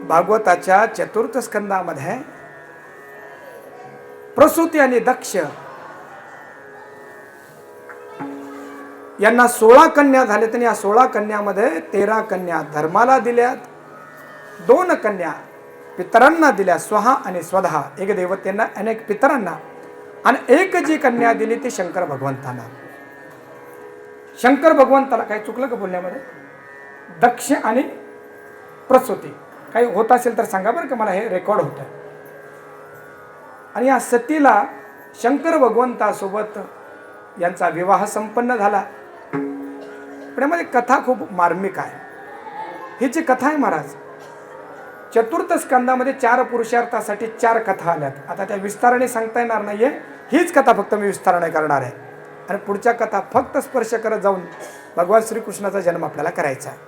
भागवताच्या चतुर्थ स्कंदामध्ये प्रसूती आणि दक्ष यांना 16 कन्या झाल्या. आणि या 16 कन्यामध्ये 13 कन्या धर्माला दिल्यात, 2 कन्या पितरांना दिल्या, स्वहा आणि स्वधा, एक देवतेंना अनेक पितरांना, आणि एक जी कन्या दिली ती शंकर भगवंतांना. शंकर भगवंताला काही चुकलं का बोलण्यामध्ये? दक्ष आणि प्रसूती काही होत असेल तर सांगा बरं का, मला हे रेकॉर्ड होतं. आणि या सतीला शंकर भगवंतासोबत यांचा विवाह संपन्न झाला. पण यामध्ये कथा खूप मार्मिक आहे. ही जी कथा आहे महाराज, चतुर्थ स्कंदामध्ये 4 पुरुषार्थासाठी 4 कथा आल्यात. आता त्या विस्ताराने सांगता येणार नाहीये, हीच कथा फक्त मी विस्ताराने करणार आहे. आणि पुढच्या कथा फक्त स्पर्श करत जाऊन भगवान श्रीकृष्णाचा जन्म आपल्याला करायचा आहे.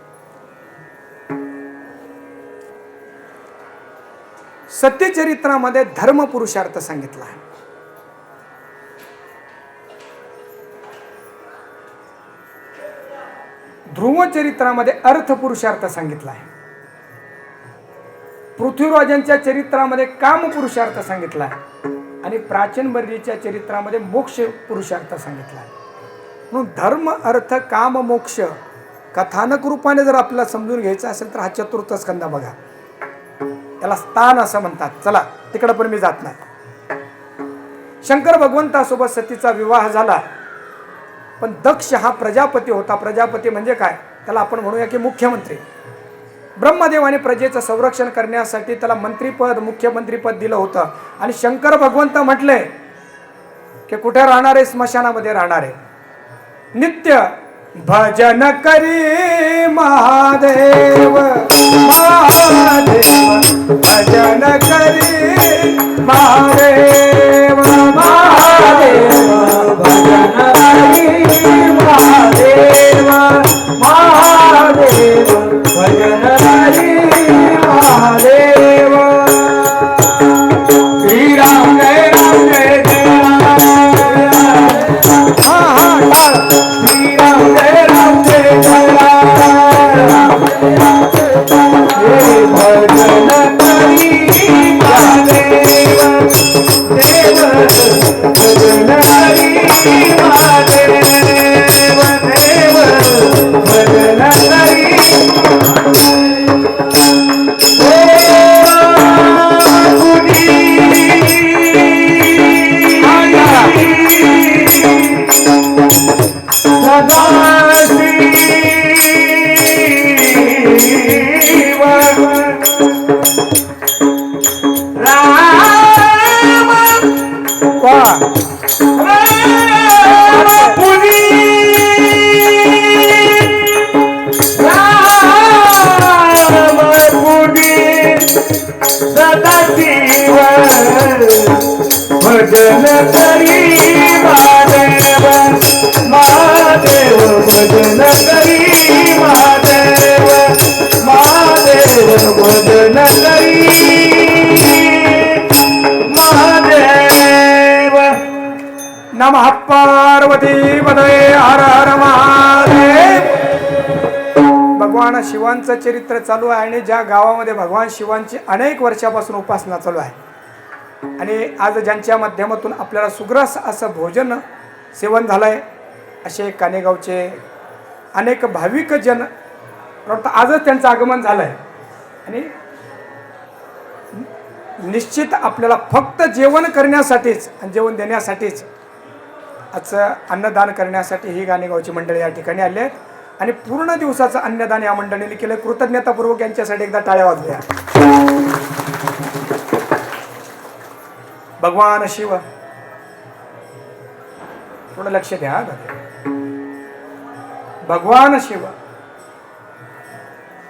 सत्यचरित्रामध्ये धर्म पुरुषार्थ सांगितला आहे. ध्रुव चरित्रामध्ये अर्थ पुरुषार्थ सांगितला आहे. पृथ्वीराजांच्या चरित्रामध्ये काम पुरुषार्थ सांगितला आहे. आणि प्राचीन बर्रीच्या चरित्रामध्ये मोक्ष पुरुषार्थ सांगितला आहे. म्हणून धर्म अर्थ काम मोक्ष कथानक रूपाने जर आपल्याला समजून घ्यायचं असेल तर हा चतुर्थ स्कंद बघा. त्याला स्थान असं म्हणतात. चला तिकडं पण मी जात नाही. शंकर भगवंतासोबत सतीचा विवाह झाला. पण दक्ष हा प्रजापती होता. प्रजापती म्हणजे काय? त्याला आपण म्हणूया की मुख्यमंत्री. ब्रह्मदेवाने प्रजेचं संरक्षण करण्यासाठी त्याला मंत्रीपद, मुख्यमंत्रीपद दिलं होतं. आणि शंकर भगवंत म्हटले की कुठे राहणार आहे? स्मशानामध्ये राहणार आहे. नित्य भजन करी महादेव महादेव, भजन करी महादेव महादेव, भजन करी महादेव महादेव, भजन करी महादेव. श्रीराम जय राम जय जय राम. श्रीराम जय राम जय जय राम. भजन करी महादेव देव, भजन करी महादेव देव, भजन करी. भजन करी महादेव महादेव, भजन करी महादेव महादेव, भजन करी महादेव. नमः पार्वती पतये हर हर महादेव. भगवान शिवांचं चरित्र चालू आहे. आणि ज्या गावामध्ये भगवान शिवांची अनेक वर्षापासून उपासना चालू आहे, आणि आज ज्यांच्या माध्यमातून आपल्याला सुग्रास असं भोजन सेवन झालंय, असे कानेगावचे अनेक भाविक जन, आजच त्यांचं आगमन झालंय. आणि निश्चित आपल्याला फक्त जेवण करण्यासाठीच आणि जेवण देण्यासाठीच आजचं अन्नदान करण्यासाठी ही कानेगावची मंडळी या ठिकाणी आली आहेत. आणि पूर्ण दिवसाचं अन्नदान या मंडळीने केलं. कृतज्ञतापूर्वक यांच्यासाठी एकदा टाळ्या वाजल्या. भगवान शिव, थोडं लक्ष द्या. भगवान शिव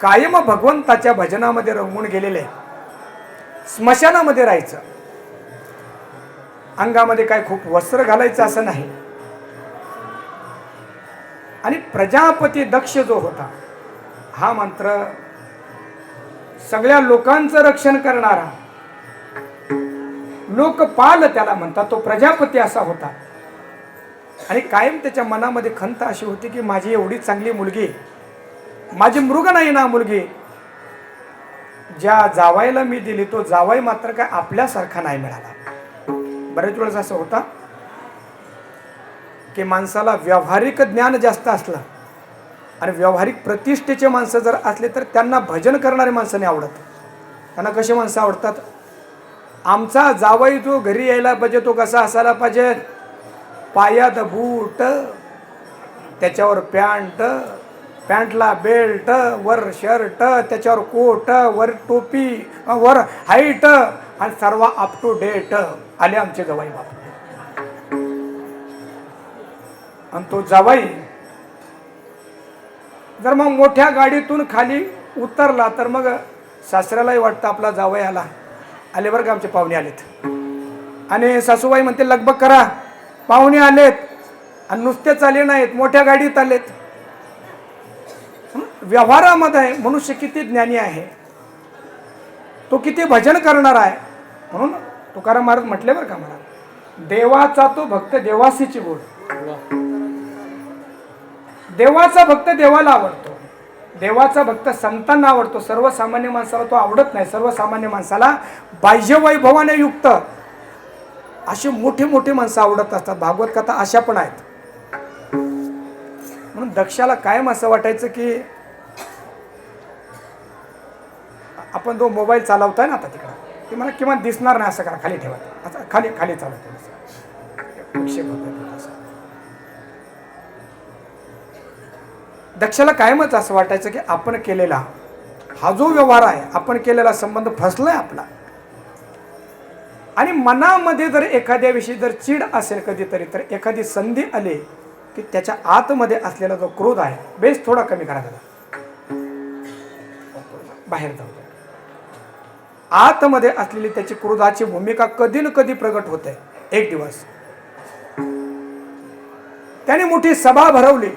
कायम भगवंताच्या भजनामध्ये रंगून गेलेले. स्मशानामध्ये राहायचं, अंगामध्ये काय खूप वस्त्र घालायचं असं नाही. आणि प्रजापती दक्ष जो होता हा मंत्र सगळ्या लोकांचं रक्षण करणारा, लोकपाल त्याला म्हणतात, तो प्रजापती असा होता. आणि कायम त्याच्या मनामध्ये खंत अशी होती की माझी एवढी चांगली मुलगी, माझी मृग नाही ना मुलगी, ज्या जावायला मी दिली तो जावाई मात्र काय आपल्यासारखा नाही मिळाला. बरेच वेळेस असं होता की माणसाला व्यावहारिक ज्ञान जास्त असलं आणि व्यावहारिक प्रतिष्ठेचे माणसं जर असले तर त्यांना भजन करणारे माणसं नाही आवडत. त्यांना कसे माणसं आवडतात? आमचा जावई जो घरी यायला पाहिजे तो कसा असायला पाहिजे? पायात बूट, त्याच्यावर पॅन्ट, पॅन्टला बेल्ट, वर शर्ट, त्याच्यावर कोट, वर टोपी, वर हाईट आणि सर्व अप टू डेट आले आमचे जावई बाप. आणि तो जावई जर मग मोठ्या गाडीतून खाली उतरला तर मग सासऱ्यालाही वाटतं आपला जावई आले बरं का, आमचे पाहुणे आलेत. आणि सासूबाई म्हणते लगबग करा, पाहुणे आलेत. आणि नुसतेच आले नाहीत, मोठ्या गाडीत आलेत. व्यवहारामध्ये मनुष्य किती ज्ञानी आहे, तो किती भजन करणार आहे. म्हणून तुकाराम महाराज म्हटले बरं का मला, देवाचा तो भक्त देवासीची गोड. देवाचा भक्त देवाला आवडतो, देवाचा भक्त संतांना आवडतो. सर्वसामान्य माणसाला तो आवडत नाही. सर्वसामान्य माणसाला बाह्य वैभवाने युक्त अशी मोठी मोठी माणसं आवडत असतात. भागवत कथा अशा पण आहेत. म्हणून दक्षाला कायम असं वाटायचं की आपण जो मोबाईल चालवताय ना आता तिकडं, ते मला किमान दिसणार नाही, असं करा, खाली ठेवा, आता खाली खाली चालवतो. दक्षाला कायमच असं वाटायचं की आपण केलेला हा जो व्यवहार आहे, आपण केलेला संबंध फसलाय आपला. आणि मनामध्ये जर एखाद्याविषयी जर चीड असेल कधीतरी, तर एखादी संधी आली की त्याच्या आतमध्ये असलेला जो क्रोध आहे, बेस थोडा कमी करा, बाहेर जाऊ. आतमध्ये असलेली त्याची क्रोधाची भूमिका कधी न कधी प्रगट होते. एक दिवस त्याने मोठी सभा भरवली.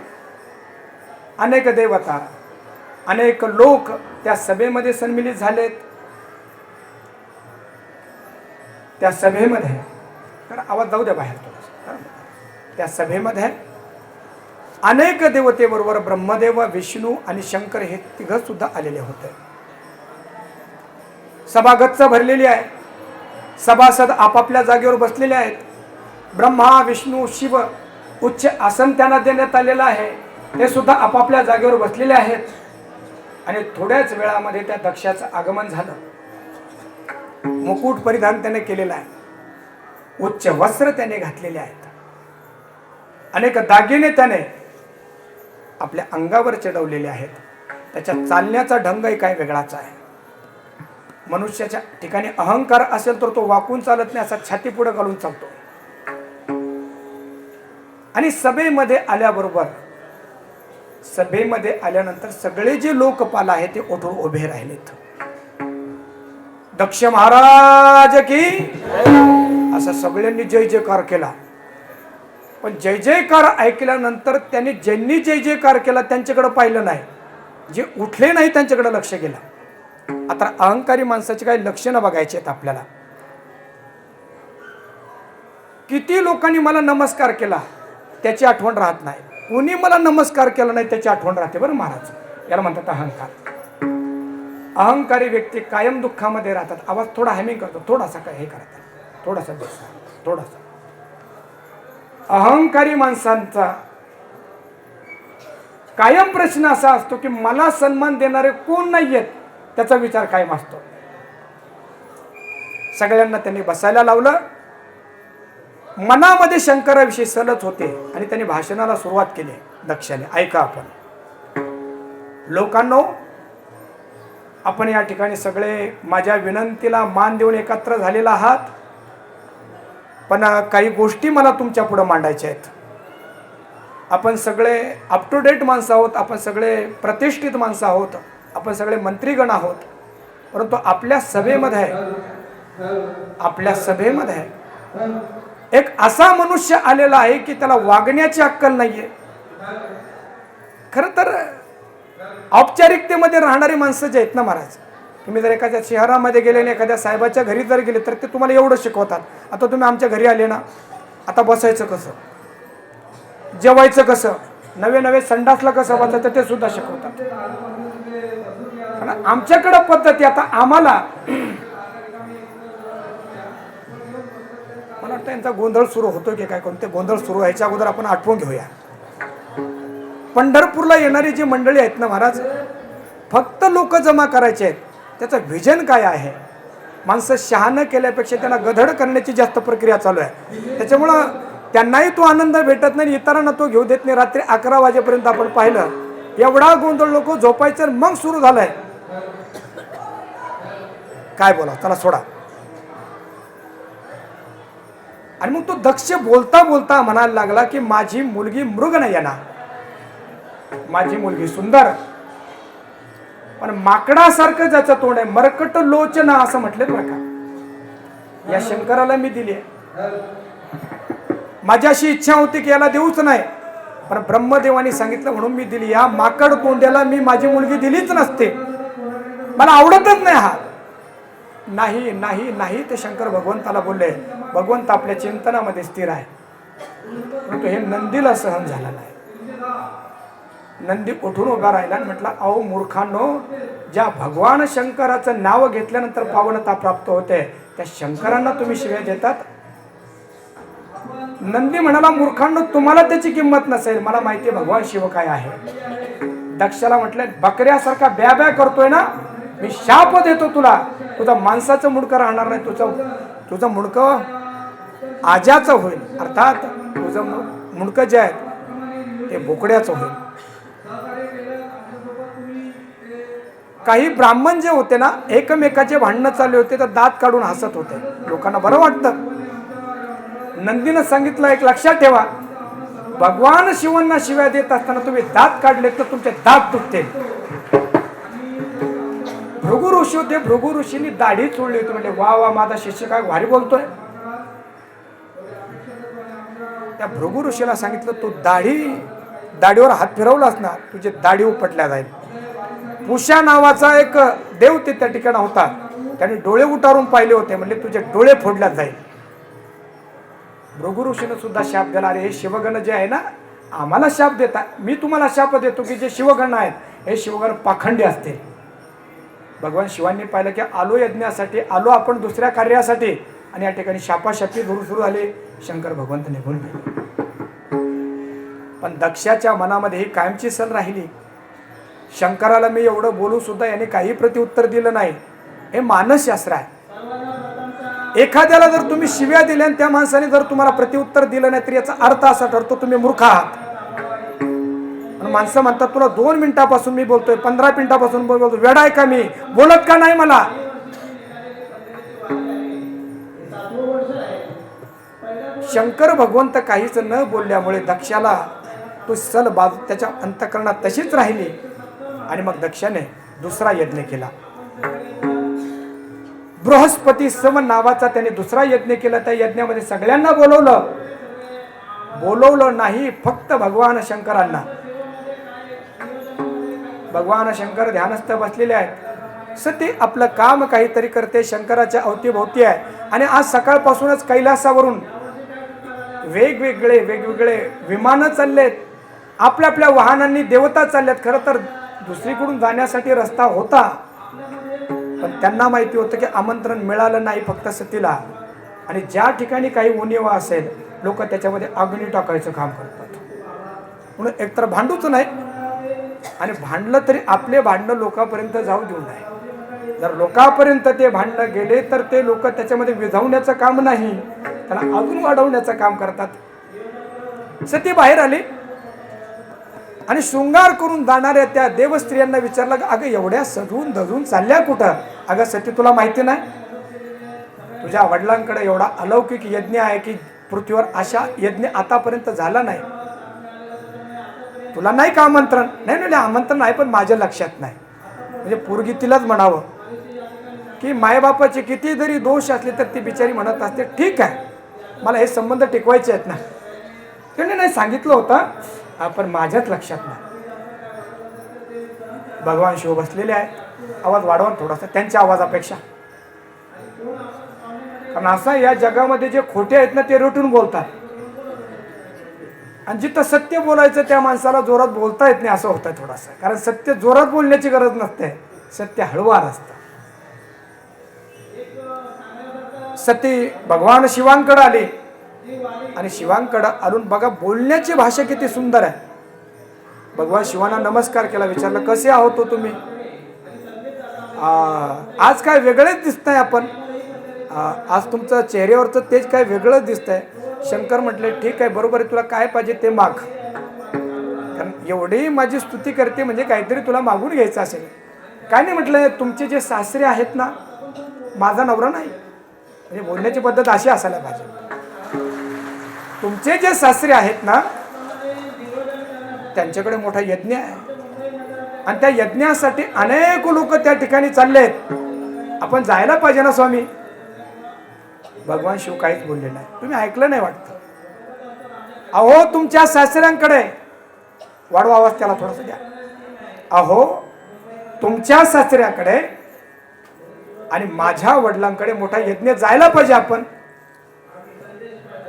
अनेक देवता, अनेक लोक त्या सभेमध्ये सम्मिलित झालेत. त्या सभेमध्ये, तर आवाज जाऊ द्या बाहेर थोडासा. त्या सभेमध्ये अनेक देवतेबरोबर ब्रह्मदेव, विष्णू आणि शंकर हे तिघ सुद्धा आलेले होते. सभा गच्च भरलेली आहे. सभासद आपापल्या जागेवर बसलेले आहेत. ब्रह्मा, विष्णू, शिव उच्च आसन त्यांना देण्यात आलेलं आहे. ते सुद्धा आपापल्या जागेवर बसलेले आहेत. आणि थोड्याच वेळामध्ये त्या दक्षाचं आगमन झालं. मुकुट परिधान त्याने केलेला आहे, उच्च वस्त्र त्याने घातलेले आहेत, अनेक दागिने त्याने आपल्या अंगावर चढवलेले आहेत. त्याच्या चालण्याचा ढंगही काय वेगळाच आहे. मनुष्याच्या ठिकाणी अहंकार असेल तर तो वाकून चालत नाही, असा छाती पुढे घालून चालतो. आणि सभेमध्ये आल्यानंतर सगळे जे लोकपाल आहेत ते उठून उभे राहिलेत. दक्ष महाराज की असा सगळ्यांनी जय जयकार केला. पण जय जयकार ऐकल्यानंतर त्यांनी ज्यांनी जय जयकार केला त्यांच्याकडे पाहिलं नाही, जे उठले नाही त्यांच्याकडे लक्ष गेलं. आता अहंकारी माणसाची काही लक्षणं बघायची आहेत आपल्याला. किती लोकांनी मला नमस्कार केला त्याची आठवण राहत नाही, कोणी मला नमस्कार केला नाही त्याची आठवण राहते. बरं महाराज, याला म्हणतात अहंकार. अहंकारी व्यक्ती कायम दुःखामध्ये राहतात. आवाज थोडा हॅमिंग करतो, थोडासा काय हे करतात, थोडासा थोडासा. अहंकारी माणसांचा कायम प्रश्न असा असतो की मला सन्मान देणारे कोण नाहीयेत, त्याचा विचार कायम असतो. सगळ्यांना त्यांनी बसायला लावलं. मनामध्ये शंकराविषयी सलत होते आणि त्यांनी भाषणाला सुरुवात केली दक्षाने. ऐका आपण लोकांनो, आपण या ठिकाणी सगळे माझ्या विनंतीला मान देऊन एकत्र झालेला आहात. पण काही गोष्टी मला तुमच्या पुढे मांडायच्या आहेत. आपण सगळे अप टू डेट माणसं आहोत, आपण सगळे प्रतिष्ठित माणसं आहोत, आपण सगळे मंत्रीगण आहोत. परंतु आपल्या सभेमध्ये एक असा मनुष्य आलेला आहे की त्याला वागण्याची अक्कल नाहीये. खरं तर औपचारिकतेमध्ये राहणारी माणसं जे आहेत ना महाराज, तुम्ही जर एखाद्या शहरामध्ये गेले आणि एखाद्या साहेबाच्या घरी जर गेले तर ते तुम्हाला एवढं शिकवतात. आता तुम्ही आमच्या घरी आले ना, आता बसायचं कसं, जेवायचं कसं, नवे नवे संडासला कसं बसायचं ते सुद्धा शिकवतात. आमच्याकडे पद्धती, आता आम्हाला मला वाटतं यांचा गोंधळ सुरू होतो की काय, कोणते गोंधळ सुरू व्हायच्या अगोदर आपण आठवून घेऊया. पंढरपूरला येणारी जी मंडळी आहेत ना महाराज, फक्त लोक जमा करायचे आहेत. त्याचं व्हिजन काय आहे? माणसं शहाणं केल्यापेक्षा त्यांना गधड करण्याची जास्त प्रक्रिया चालू आहे. त्याच्यामुळं त्यांनाही तो आनंद भेटत नाही, इतरांना तो घेऊ देत नाही. रात्री 11 वाजेपर्यंत आपण पाहिलं एवढा गोंधळ, लोक झोपायचं मग सुरू झालंय. काय बोला, चला सोडा. आणि मग तो दक्ष बोलता बोलता म्हणायला लागला की माझी मुलगी मृग नाही ना, माझी मुलगी सुंदर, पण माकडासारखं ज्याचं तोंड आहे, मरकट लोचना असं म्हटलं बरं का. या शंकराला मी दिली, माझी अशी इच्छा होती की याला देऊच नाही, पण ब्रह्मदेवानी सांगितलं म्हणून मी दिली. या माकड तोंड्याला मी माझी मुलगी दिलीच नसते, मला आवडतच नाही हा. नाही नाही नाही ते शंकर भगवंताला बोलले. भगवंत आपल्या चिंतनामध्ये स्थिर आहे, परंतु हे नंदीला सहन झालं नाही. नंदी उठून उभा राहिला आणि म्हटला, अहो मूर्खांनो, ज्या भगवान शंकराचं नाव घेतल्यानंतर पावनता प्राप्त होते त्या शंकरांना तुम्ही शिव्या देतात. नंदी म्हणाला, मूर्खांनो, तुम्हाला त्याची किंमत नसेल, मला माहिती आहे भगवान शिव काय आहे. दक्षाला म्हटलं, बकऱ्यासारखा ब्या ब्या करतोय ना, मी शाप देतो तुला, तुझं माणसाचं मुंडकं राहणार नाही, तुझं मुंडकं आज्याचं होईल, अर्थात तुझं मुंडकं जे आहे ते बोकड्याचं होईल. काही ब्राह्मण जे होते ना, एकमेकाचे भांडणं चालले होते तर दात काढून हसत होते. लोकांना बरं वाटतं. नंदीनं सांगितलं, एक लक्षात ठेवा, भगवान शिवांना शिव्या देत असताना तुम्ही दात काढले तर तुमचे दात तुटतील. भृगु ऋषी होते, भृगु ऋषींनी दाढी चोळली होती. म्हणजे वा वा, माझा शिष्य काय भारी बोलतोय. त्या भृगु ऋषीला सांगितलं, तू दाढीवर हात फिरवलास ना, तुझी दाढी उपटल्या जाईल. पुषा नावाचा एक देव त्या ठिकाणी होता, त्याने डोळे उतारून पाहिले होते, म्हणजे तुझे डोळे फोडल्यात जाईल. भृगु ऋषीने सुद्धा शाप दिला. अरे हे शिवगण जे आहे ना, आम्हाला शाप देता, मी तुम्हाला शाप देतो की जे शिवगण आहेत हे शिवगण पाखंडी असते. भगवान शिवांनी पाहिलं की आलो यज्ञासाठी, आलो आपण दुसऱ्या कार्यासाठी, आणि या ठिकाणी शापाशापी सुरू झाले. शंकर भगवंत निघून गेले. पण दक्षाच्या मनामध्ये ही कायमची सल राहिली. शंकराला मी एवढं बोलू सुद्धा याने काही प्रत्युत्तर दिलं नाही. हे मानसशास्त्र आहे. एखाद्याला जर तुम्ही शिव्या दिल्या आणि त्या माणसाने जर तुम्हाला प्रत्युत्तर दिलं नाही तर याचा अर्थ असा ठरतो तुम्ही मूर्ख आहात. माणसं म्हणतात, तुला 2 मिनिटापासून मी बोलतोय, 15 मिनिटापासून बोलतो, वेडा आहे का मी, बोलत का नाही मला. शंकर भगवंत काहीच न बोलल्यामुळे दक्षाला तो सल बाजू त्याच्या अंतःकरणात तशीच राहिली. आणि मग दक्षाने दुसरा यज्ञ केला. बृहस्पती सम नावाचा त्याने दुसरा यज्ञ केला. त्या यज्ञामध्ये सगळ्यांना बोलवलं नाही, फक्त भगवान शंकरांना. भगवान शंकर ध्यानस्थ बसलेले आहेत. सती आपलं काम काहीतरी करते, शंकराच्या अवतीभोवती आहे. आणि आज सकाळपासूनच कैलासावरून वेगवेगळे विमानं चाललेत, आपल्या आपल्या वाहनांनी देवता चालल्यात. खरं तर दुसरीकडून जाण्यासाठी रस्ता होता, पण त्यांना माहिती होतं की आमंत्रण मिळालं नाही फक्त सतीला. आणि ज्या ठिकाणी काही उणिवा असेल लोक त्याच्यामध्ये अग्नी टाकायचं काम करतात. म्हणून एकतर भांडूच नाही, आणि भांडलं तरी आपले भांडणं लोकांपर्यंत जाऊ देऊ नये. जर लोकांपर्यंत ते भांडणं गेले तर ते लोक त्याच्यामध्ये विझवण्याचं काम नाही, त्याला अजून वाढवण्याचं काम करतात. सती बाहेर आली आणि शृंगार करून जाणाऱ्या त्या देवस्त्रियांना विचारलं, अगं एवढ्या सजून धजून चालल्या कुठं. अगं सती, तुला माहिती नाही, तुझ्या वडिलांकडे एवढा अलौकिक यज्ञ आहे की पृथ्वीवर अशा यज्ञ आतापर्यंत झाला नाही. तुला नाही का आमंत्रण. नाही आमंत्रण आहे, पण माझ्या लक्षात नाही. म्हणजे पोरगी तिलाच म्हणावं की मायबापाचे किती जरी दोष असले तर ती बिचारी म्हणत असते, ठीक आहे, मला हे संबंध टिकवायचे आहेत ना. त्याने नाही सांगितलं होतं, पण माझ्याच लक्षात नाही. भगवान शिव बसलेले आहेत. आवाज वाढवा थोडासा त्यांच्या आवाजापेक्षा, कारण असं या जगामध्ये जे खोटे आहेत ना ते रटून बोलतात, आणि जिथं सत्य बोलायचं त्या माणसाला जोरात बोलता येत नाही असं होतं थोडासा. कारण सत्य जोरात बोलण्याची गरज नसते, सत्य हळुवार असतं. सती भगवान शिवांकडे आले आणि शिवांकडे आलून बघा बोलण्याची भाषा किती सुंदर आहे. भगवान शिवांना नमस्कार केला, विचारलं कसे आहोत तुम्ही, आज काय वेगळेच दिसतंय आपण, आज तुमचं चेहऱ्यावरचं तेज काय वेगळंच दिसतंय. शंकर म्हटले ठीक आहे, बरोबर आहे, तुला काय पाहिजे ते माग, कारण एवढी माझी स्तुती करते म्हणजे काहीतरी तुला मागून घ्यायचं असेल. काय नाही म्हटलं, तुमचे जे सासरे आहेत ना, माझा नवरा नाही, म्हणजे बोलण्याची पद्धत अशी असायला पाहिजे. तुमचे जे सासरे आहेत ना, त्यांच्याकडे मोठा यज्ञ आहे आणि त्या यज्ञासाठी अनेक लोक त्या ठिकाणी चालले आहेत, आपण जायला पाहिजे ना स्वामी. भगवान शिव काहीच बोलले नाही. तुम्ही ऐकलं नाही वाटतं. अहो तुमच्या सासऱ्यांकडे, वाढवा आवाज त्याला थोडासा द्या, अहो तुमच्या सासऱ्याकडे आणि माझ्या वडिलांकडे मोठा यज्ञ जायला पाहिजे आपण.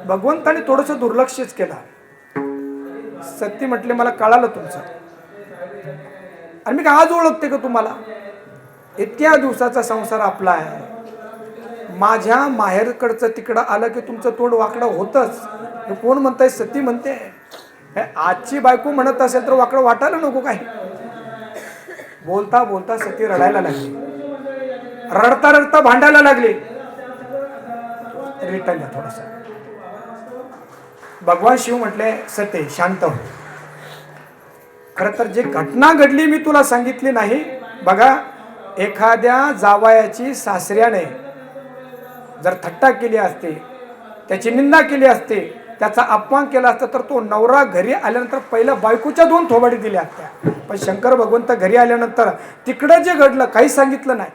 भगवंताने थोडस दुर्लक्षच केलं. सती म्हटले मला कळालं तुमचं, आणि मी आज ओळखते का तुम्हाला, इतक्या दिवसाचा संसार आपला आहे. माझ्या माहेरकडचं तिकडं आलं की तुमचं तोंड वाकडं होतच. कोण म्हणताय, सती म्हणते. आजची बायको म्हणत असेल तर वाकडं वाटायला नको काय. बोलता बोलता सती रडायला लागली, रडता रडता भांडायला लागली. रिटर्न द्या थोडस. भगवान शिव म्हटले सते शांत हो. खर तर जे घटना घडली मी तुला सांगितली नाही. बघा, एखाद्या जावयाची सासऱ्याने जर थट्टा केली असते, त्याची निंदा केली असते, त्याचा अपमान केला असता, तर तो नवरा घरी आल्यानंतर पहिल्या बायकोच्या 2 थोबाडी दिल्या असत्या. पण शंकर भगवंत घरी आल्यानंतर तिकडं जे घडलं काही सांगितलं नाही.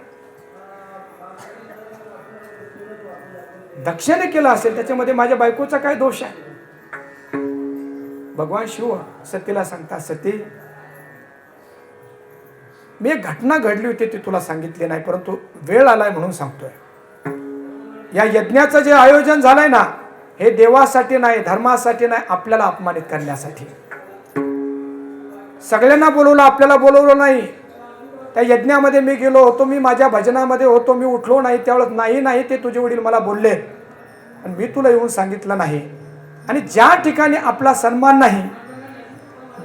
दक्षिणे केलं असेल, त्याच्यामध्ये माझ्या बायकोचा काय दोष आहे. भगवान शिव सतीला सांगता, सती मी एक घटना घडली होती ती तुला सांगितली नाही, परंतु वेळ आलाय म्हणून सांगतोय. या यज्ञाचं जे आयोजन झालंय ना, हे देवासाठी नाही, धर्मासाठी नाही, आपल्याला अपमानित करण्यासाठी. सगळ्यांना बोलवलं, आपल्याला बोलवलं नाही. त्या यज्ञामध्ये मी गेलो होतो, मी माझ्या भजनामध्ये होतो, मी उठलो नाही त्यावेळेस. नाही ते तुझे वडील मला बोलले आणि मी तुला येऊन सांगितलं नाही. आणि ज्या ठिकाणी आपला सन्मान नाही,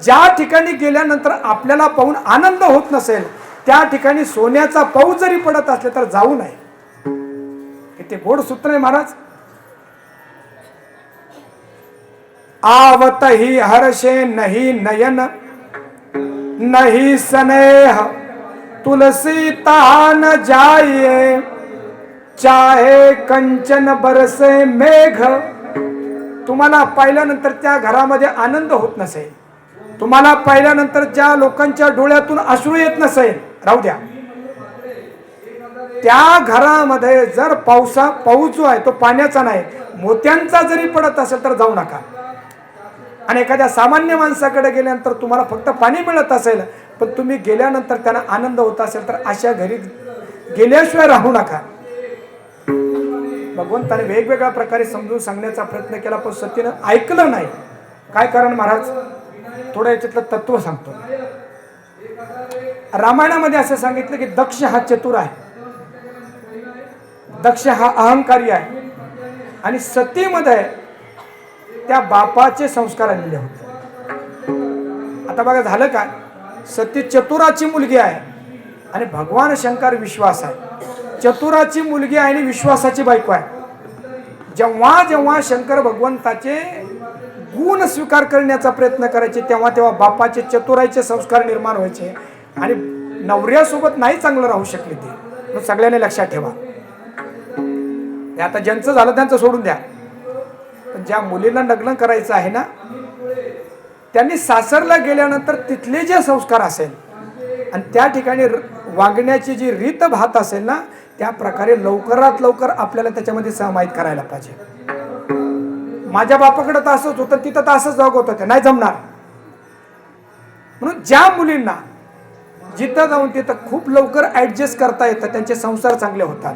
ज्या ठिकाणी गेल्यानंतर आपल्याला पाहून आनंद होत नसेल, त्या ठिकाणी सोन्याचा पाऊस जरी पडत असले तर जाऊ नये. किती गोड सूत्र आहे महाराज. आवत ही हर्षे नहीं नयन नहीं स्नेह तुलसी तान जाइए चाहे कंचन बरसे मेघ. तुम्हाला पाहिल्यानंतर त्या घरामध्ये आनंद होत नसेल, तुम्हाला पाहिल्यानंतर ज्या लोकांच्या डोळ्यातून अश्रू येत नसेल, राहू द्या. त्या घरामध्ये जर पाऊस जो आहे तो पाण्याचा नाही, मोत्यांचा जरी पडत असेल तर जाऊ नका. आणि एखाद्या सामान्य माणसाकडे गेल्यानंतर तुम्हाला फक्त पाणी मिळत असेल, पण तुम्ही गेल्यानंतर त्यांना आनंद होत असेल, तर अशा घरी गेल्याशिवाय राहू नका. भगवंताने वेगवेगळ्या प्रकारे समजून सांगण्याचा प्रयत्न केला, पण सतीनं ऐकलं नाही. काय कारण महाराज, थोडं याच्यातलं तत्व सांगतो. रामायणामध्ये असं सांगितलं की दक्ष हा चतुर आहे, दक्ष हा अहंकारी आहे, आणि सतीमध्ये त्या बापाचे संस्कार आलेले होते. आता बघा झालं काय, सती चतुराची मुलगी आहे आणि भगवान शंकर विश्वास आहे. चतुराची मुलगी आहे आणि विश्वासाची बायको आहे. जेव्हा जेव्हा शंकर भगवंताचे गुण स्वीकार करण्याचा प्रयत्न करायचे, तेव्हा तेव्हा बापाचे चतुराईचे संस्कार निर्माण व्हायचे आणि नवऱ्यासोबत नाही चांगलं राहू शकले ते. सगळ्यांनी लक्षात ठेवा. आता ज्यांचं झालं त्यांचं सोडून द्या, पण ज्या मुलीला लग्न करायचं आहे ना, त्यांनी सासरला गेल्यानंतर तिथले जे संस्कार असेल आणि त्या ठिकाणी वागण्याची जी रीत भात असेल ना, त्या प्रकारे लवकरात लवकर आपल्याला त्याच्यामध्ये सहमाहित करायला पाहिजे. माझ्या बापाकडे तर असंच होतं, तिथं तर असंच वागवत होतं, नाही जमणार. म्हणून ज्या मुलींना जिथं जाऊन तिथं खूप लवकर ऍडजस्ट करता येतं, त्यांचे संसार चांगले होतात.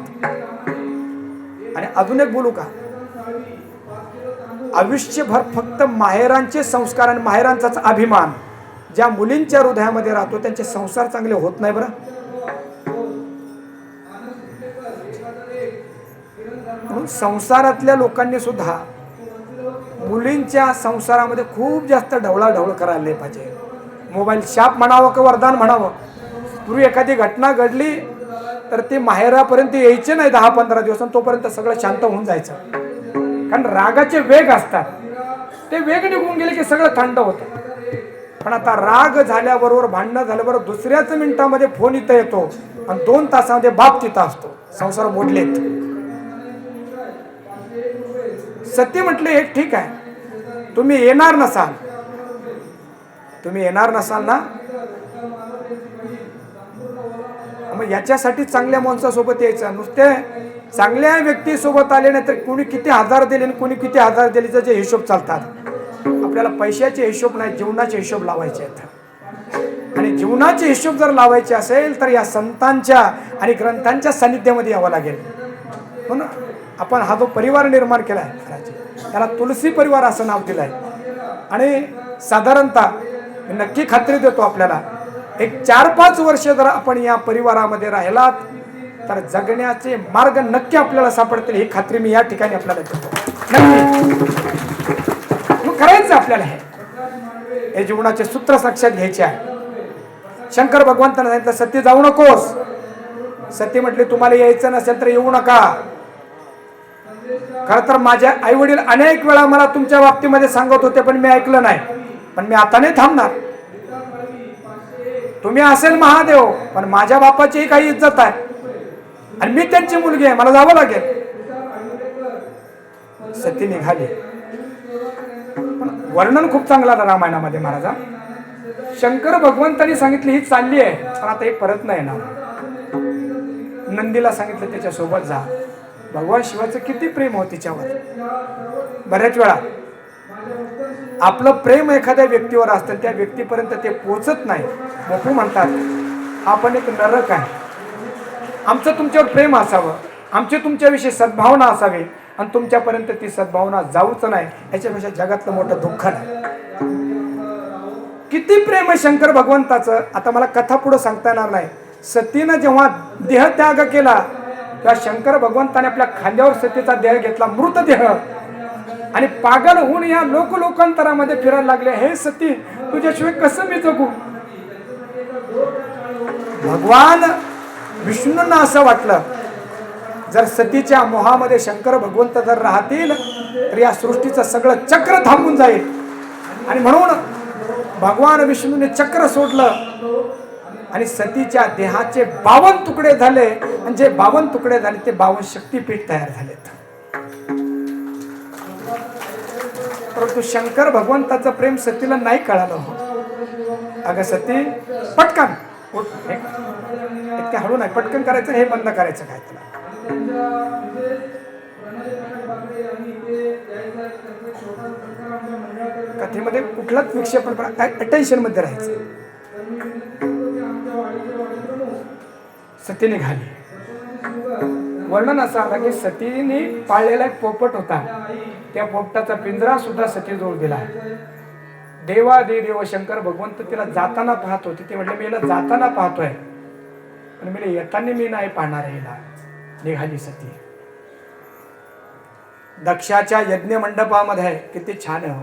आणि अजून एक बोलू का, आयुष्यभर फक्त माहेरांचे संस्कार आणि माहेरांचाच अभिमान ज्या मुलींच्या हृदयामध्ये राहतो, त्यांचे संसार चांगले होत नाही. बरं, संसारातल्या लोकांनी सुद्धा मुलींच्या संसारामध्ये खूप जास्त ढवळाढवळ करायला पाहिजे. मोबाईल शाप म्हणावं का वरदान म्हणावं. पूर्वी एखादी घटना घडली तर ती माहेरापर्यंत यायचे नाही 10-15 दिवस, तोपर्यंत सगळं शांत होऊन जायचं. कारण रागाचे वेग असतात, ते वेग निघून गेले की सगळं थंड होतं. पण आता राग झाल्याबरोबर, भांडणं झाल्याबरोबर दुसऱ्याच मिनिटामध्ये फोन इथं येतो आणि 2 तासामध्ये बाप तिथं असतो. संसार मोडलेत. सती म्हटले हे ठीक आहे, तुम्ही येणार नसाल ना, मग याच्यासाठी चांगल्या माणसासोबत यायचं. नुसते चांगल्या व्यक्तीसोबत आले नाही तर कोणी किती हजार दिले आणि कोणी किती हजार दिले जे हिशोब चालतात. आपल्याला पैशाचे हिशोब नाही, जीवनाचे हिशोब लावायचे आहेत. आणि जीवनाचे हिशोब जर लावायचे असेल तर या संतांच्या आणि ग्रंथांच्या सानिध्यामध्ये यावं लागेल. म्हणून आपण हा जो परिवार निर्माण केला आहे त्याला तुलसी परिवार असं नाव दिलं आहे. आणि साधारणतः नक्की खात्री देतो आपल्याला, एक 4-5 वर्ष जर आपण या परिवारामध्ये राहिलात तर जगण्याचे मार्ग नक्की आपल्याला सापडतील, ही खात्री मी या ठिकाणी आपल्याला देतो. नक्की मग करायचं आपल्याला. हे जीवनाचे सूत्र साक्षात घ्यायचे आहे. शंकर भगवंतांना सांगितलं सती जाऊ नकोस. सती म्हटली तुम्हाला यायचं नसेल तर येऊ नका. खरं तर माझ्या आई वडील अनेक वेळा मला तुमच्या बाबतीमध्ये सांगत होते पण मी ऐकलं नाही. पण मी आता नाही थांबणार. तुम्ही असेल महादेव पण माझ्या बापाचीही काही इज्जत आहे आणि मी त्यांची मुलगी आहे, मला जावं लागेल. सती निघाली. वर्णन खूप चांगलं आलं रामायणामध्ये महाराजा. शंकर भगवंतांनी सांगितले ही चालली आहे पण आता ही परत नाही येणार. नंदीला सांगितलं त्याच्या सोबत जा. भगवान शिवाचं किती प्रेम हो तिच्यावर. बऱ्याच वेळा आपलं प्रेम एखाद्या व्यक्तीवर असतं, त्या व्यक्तीपर्यंत ते पोहोचत नाही. बापू म्हणतात आपण एक नरक आहे. आमचं तुमच्यावर प्रेम असावं, आमची तुमच्याविषयी सद्भावना असावी आणि तुमच्यापर्यंत ती सद्भावना जाऊच नाही, याच्यापेक्षा जगातलं मोठं दुःख नाही. किती प्रेम आहे शंकर भगवंताचं. आता मला कथा पुढे सांगता येणार नाही. सतीनं जेव्हा देहत्याग केला तेव्हा शंकर भगवंताने आपल्या खांद्यावर सतीचा देह घेतला, मृतदेह, आणि पागल होऊन या लोकांतरामध्ये फिरायला लागले. हे सती तुझ्याशिवाय कसं मी जगू. भगवान विष्णूंना असं वाटलं जर सतीच्या मोहामध्ये शंकर भगवंत जर राहतील तर या सृष्टीचं सगळं चक्र थांबून जाईल. आणि म्हणून भगवान विष्णूने चक्र सोडलं आणि सतीच्या देहाचे 52 तुकडे झाले. आणि जे 52 तुकडे झाले ते 52 शक्तीपीठ तयार झालेत. परंतु शंकर भगवंताचं प्रेम सतीला नाही कळालं. अगं सती पटकन उठ. इतक्या हळू नाही, पटकन करायचं, हे बंद करायचं काय तुला. कथेमध्ये कुठलाच विक्षेपण अटेन्शन मध्ये राहायचं. सती निघाली. वर्णन असं आलं की सतीने पाळलेला एक पोपट होता. त्या पोपटाचा पिंजरा सुद्धा सतीजवळ दिला. देव शंकर भगवंत तिला जाताना पाहत होते. ते म्हटले मी याला जाताना पाहतोय पण मी येताना मी नाही पाहणार. याला निघाली सती. दक्षाच्या यज्ञ मंडपामध्ये किती छान आहे हो.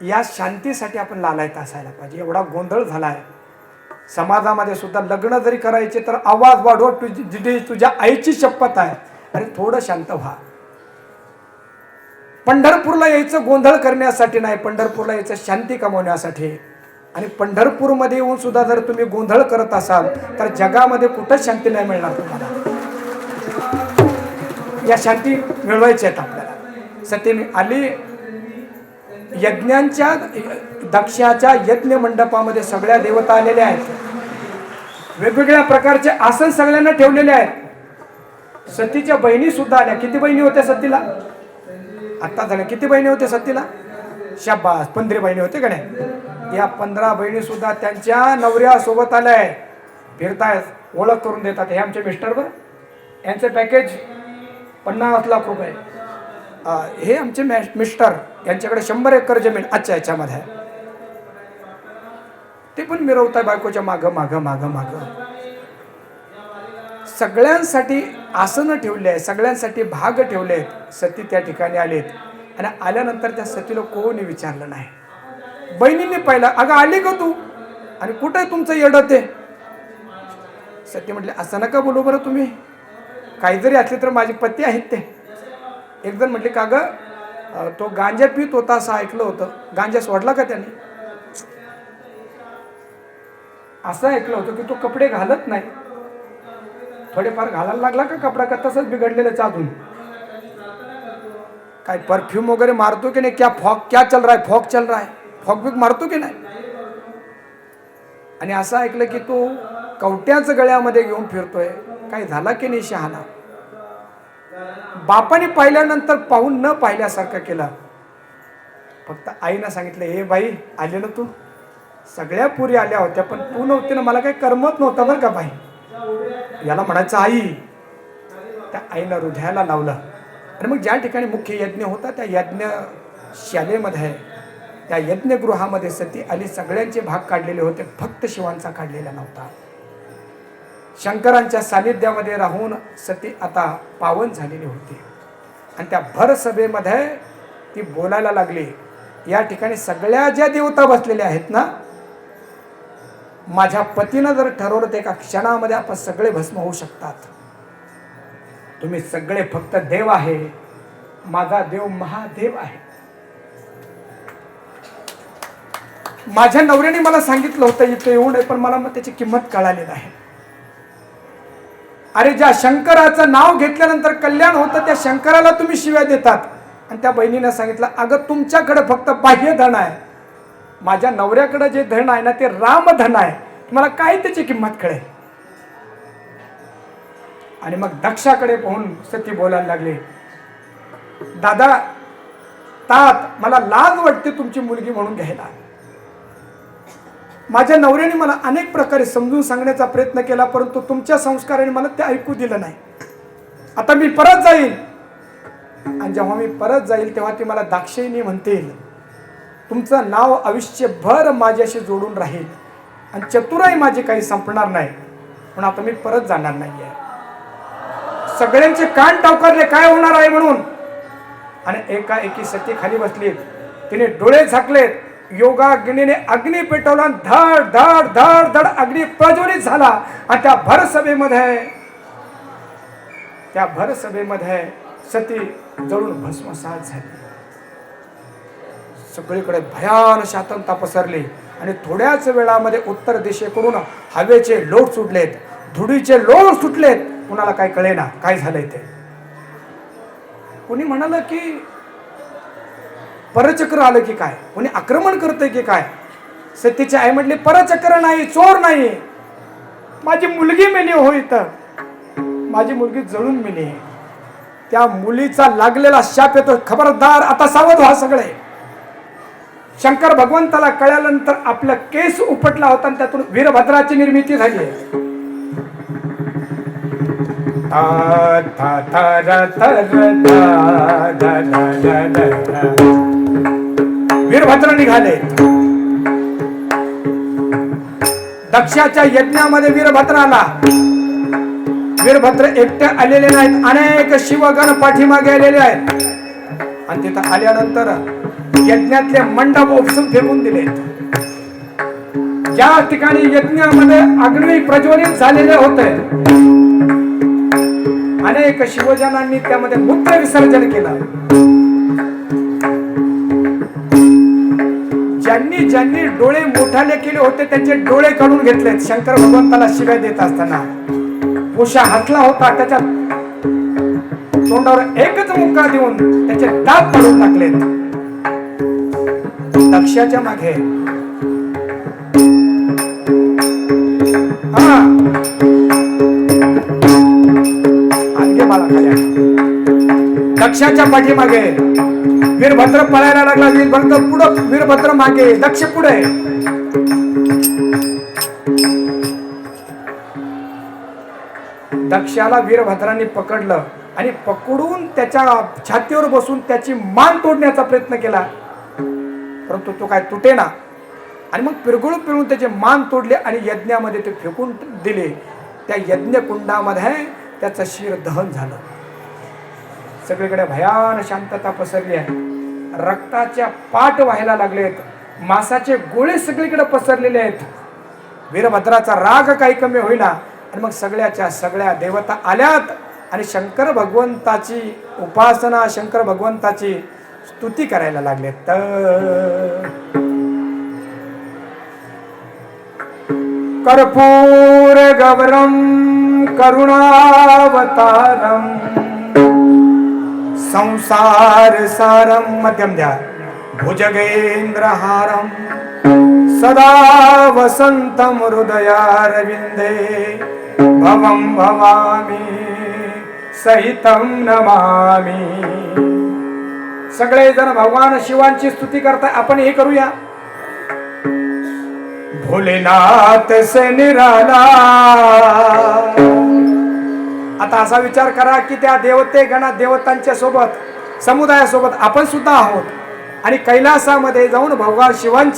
या शांतीसाठी आपण लालायत असायला पाहिजे. एवढा गोंधळ झालाय समाजामध्ये सुद्धा. लग्न जरी करायचे तर आवाज वाढव, तुझ्या आईची शपथ आहे. अरे थोडं शांत व्हा. पंढरपूरला यायचं गोंधळ करण्यासाठी नाही, पंढरपूरला यायचं शांती कमवण्यासाठी. आणि पंढरपूरमध्ये येऊन सुद्धा जर तुम्ही गोंधळ करत असाल तर जगामध्ये कुठंच शांती नाही मिळणार तुम्हाला. या शांती मिळवायच्या आहेत आपल्याला. सती आली. यज्ञांच्या दक्षाच्या यज्ञ मंडपामध्ये सगळ्या देवता आलेल्या आहेत. वेगवेगळ्या प्रकारचे आसन सगळ्यांना ठेवलेले आहेत. सतीच्या बहिणी सुद्धा आल्या. किती बहिणी होत्या सतीला? आता झाल्या किती बहिणी होत्या सतीला? शाबास, 15 बहिणी होते का नाही. या 15 बहिणी सुद्धा त्यांच्या नवऱ्या सोबत आल्या. फिरतायत, ओळख करून देतात. हे आमचे मिस्टर बरं, यांचे पॅकेज 50 लाख रुपये. हे आमचे मिस्टर, यांच्याकडे 100 एकर जमीन. अच्छा, याच्यामध्ये ते पण मिरवताय बायकोच्या माग माग माग माग. सगळ्यांसाठी आसनं ठेवले आहे, सगळ्यांसाठी भाग ठेवले आहेत. सती त्या ठिकाणी आलेत आणि आल्यानंतर त्या सतीला कोणी विचारलं नाही. बहिणींनी पाहिलं, अगं आली का तू, आणि कुठं आहे तुमचं येडं ते. सती म्हटले, असं नका बोलू बरं तुम्ही, काही जरी असले तर माझे पती आहेत ते. एक जण म्हटले, का गं तो गांजा पित होता असं ऐकलं होतं, गांजा सोडला का त्याने. असं ऐकलं होतं की तो कपडे घालत नाही, थोडेफार घालायला लागला का कपडा, का तसंच बिघडलेलं अजून. काय परफ्यूम वगैरे मारतो की नाही, क्या चल रहा है, फॉग चल रहा है, फॉग बिग मारतो की नाही. आणि असं ऐकलं की तो कवट्याच गळ्यामध्ये घेऊन फिरतोय, काय झाला की नाही शहाणा. बापाने पाहिल्यानंतर पाहून न पाहिल्यासारखं केलं. फक्त आईनं सांगितलं, हे बाई आले ना तू, सगळ्या पुरी आल्या होत्या पण तू नव्हती ना, मला काही करमत नव्हतं बरं का बाई. याला म्हणायचं आई. त्या आईनं हृदयाला लावलं. आणि मग ज्या ठिकाणी मुख्य यज्ञ होता त्या यज्ञशालेमध्ये, त्या यज्ञगृहामध्ये सती आली. सगळ्यांचे भाग काढलेले होते, फक्त शिवांचा काढलेला नव्हता. शंकरांच्या सानिध्यामध्ये राहून सती आता पावन झालेली होती. आणि त्या भर सभेमध्ये ती बोलायला लागली, या ठिकाणी सगळ्या ज्या देवता बसलेल्या आहेत ना, माझ्या पतीनं जर ठरवलं तर एका क्षणामध्ये आपण सगळे भस्म होऊ शकतात. तुम्ही सगळे फक्त देव आहे, माझा देव महादेव आहे. माझ्या नवऱ्याने मला सांगितलं होतं इथे येऊ नये, पण मला मग त्याची किंमत कळाली नाही. अरे ज्या शंकराचं नाव घेतल्यानंतर कल्याण होतं त्या शंकराला तुम्ही शिव्या देतात. आणि त्या बहिणीने सांगितलं, अगं तुमच्याकडे फक्त बाह्य धन आहे, माझ्या नवऱ्याकडे जे धन आहे ना ते रामधन आहे, तुम्हाला काय त्याची किंमत कळेल. आणि मग दक्षाकडे पाहून सती बोलायला लागली, दादा तात, मला लाज वाटते तुमची मुलगी म्हणून घ्यायला. माझ्या नवऱ्याने मला अनेक प्रकारे समजून सांगण्याचा प्रयत्न केला, परंतु तुमच्या संस्काराने मला ते ऐकू दिलं नाही. आता मी परत जाईल, आणि जेव्हा मी परत जाईल तेव्हा ती मला दाक्षिणी म्हणतील, तुमचं नाव आयुष्यभर माझ्याशी जोडून राहील आणि चतुराई माझी काही संपणार नाही, पण आता मी परत जाणार नाहीये. सगळ्यांचे कान टावकारले काय होणार आहे म्हणून. आणि एकाएकी सती खाली बसली, तिने डोळे झाकलेत, योगाग्नीने अग्नी पेटवला, धड धड धड धड अग्नी प्रज्वलित झाला. आणि त्या भर सभेमध्ये सती जळून भस्मसात झाली. सगळीकडे भयान शांतता पसरली. आणि थोड्याच वेळामध्ये उत्तर दिशेकडून हवेचे लोट सुटलेत, धुळीचे लोट सुटलेत. कुणाला काय कळेना काय झालंय ते. कुणी म्हणाल की परचक्र आलं की काय, कोणी आक्रमण करतंय की काय. सतीची आई म्हटली, परचक्र नाही, चोर नाही, माझी मुलगी मेली हो, इथं माझी मुलगी जळून मेली. त्या मुलीचा लागलेला शाप येतो, खबरदार आता सावध व्हा सगळे. शंकर भगवंताला कळल्यानंतर आपला केस उपटला होता आणि त्यातून वीरभद्राची निर्मिती झाली आहे. वीरभद्र निघाले. दक्षाच्या यज्ञामध्ये वीरभद्र आला. वीरभद्र एकटे आलेले नाहीत, अनेक शिवगण पाठीमागे आलेले आहेत. आणि तिथं आल्यानंतर यज्ञातले मंडप उपसून फेकून दिले. ज्या ठिकाणी यज्ञामध्ये अग्नी प्रज्वलित झालेले होते, अनेक शिवजनांनी त्यामध्ये मूत्र विसर्जन केलं. ज्यांनी ज्यांनी डोळे मोठाले केले होते त्यांचे डोळे काढून घेतलेत. शंकर भगवंताला शिव्या देत असताना उषा हसला होता, त्याच्या तोंडावर एकच मुक्का देऊन त्याचे दात काढून टाकलेत. दक्षाच्या मागे दक्षाच्या पाठीमागे वीरभद्र पळायला लागला. वीरभद्र पुढं, वीरभद्र मागे, दक्ष पुढे. दक्षाला वीरभद्रांनी पकडलं आणि पकडून त्याच्या छातीवर बसून त्याची मान तोडण्याचा प्रयत्न केला, परंतु तो काय तुटेना. आणि मग पिरगुळ पिळून त्याचे मान तोडले आणि यज्ञामध्ये ते फेकून दिले. त्या यज्ञकुंडामध्ये त्याचं शिर दहन झालं. सगळीकडे भयान शांतता पसरली आहे. रक्ताच्या पाट व्हायला लागलेत. मांसाचे गोळे सगळीकडे पसरलेले आहेत. वीरभद्राचा राग काही कमी होईना आणि मग सगळ्याच्या सगळ्या देवता आल्यात आणि शंकर भगवंताची उपासना, शंकर भगवंताची स्तुती करायला लागलेत. कर्पूर गौरम करुणावतारम संसार सारम, मध्यम द्या, भुजगेंद्रहारम सदा वसंतम हृदयारविंदे भवं भवामी सहितं नमामि. सगळे जण भगवान शिवांची स्तुती करताय. आपण हे करूया. भोलेनाथ से निराला. आता असा विचार करा की त्या देवते गणा देवतांच्या सोबत, समुदायासोबत आपण सुद्धा आहोत आणि कैलासामध्ये जाऊन भगवान शिवांची